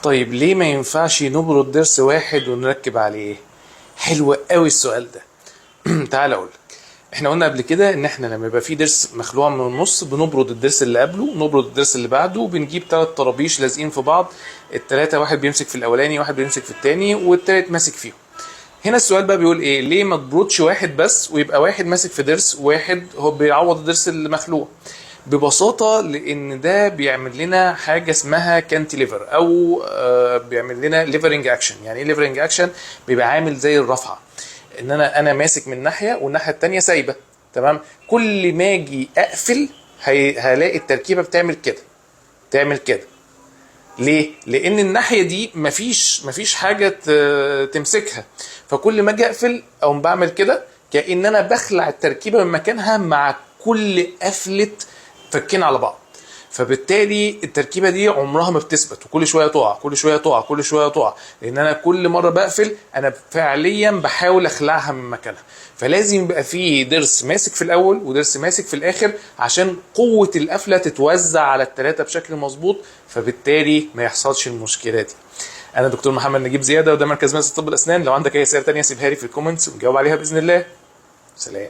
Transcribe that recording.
طيب ليه ما ينفعش نبرد ضرس واحد ونركب عليه؟ حلو قوي السؤال ده. تعال اقول لك. احنا قلنا قبل كده ان احنا لما يبقى في ضرس مخلوع من النص بنبرد الضرس اللي قبله، نبرد الضرس اللي بعده، وبنجيب 3 طرابيش لازقين في بعض، التلاتة واحد بيمسك في الاولاني واحد بيمسك في التاني والتالت ماسك فيهم. هنا السؤال بقى بيقول ايه؟ ليه ما تبردش واحد بس ويبقى واحد ماسك في ضرس وواحد هو بيعوض الضرس اللي مخلوع؟ ببساطة لان ده بيعمل لنا حاجة اسمها كانتيليفر، او بيعمل لنا ليفرنج اكشن. يعني ايه ليفرنج اكشن؟ بيبقى عامل زي الرفعة، ان انا ماسك من ناحية والناحية التانية سايبة. تمام. كل ما اجي اقفل هلاقي التركيبة بتعمل كده، تعمل كده. ليه؟ لان الناحيه دي مفيش حاجه تمسكها، فكل ما اجي اقفل او بعمل كده كأن انا بخلع التركيبه من مكانها مع كل قفله فكين على بعض. فبالتالي التركيبه دي عمرها ما بتثبت، وكل شويه تقع كل شويه تقع كل شويه تقع، لان انا كل مره بقفل انا فعليا بحاول اخلعها من مكانها. فلازم يبقى فيه ضرس ماسك في الاول وضرس ماسك في الاخر عشان قوه القفله تتوزع على الثلاثه بشكل مظبوط، فبالتالي ما يحصلش المشكله دي. انا دكتور محمد نجيب زياده، وده مركز مدرسه طب الاسنان. لو عندك اي اسئله تانية سيبها لي في الكومنتس ونجاوب عليها باذن الله. سلام.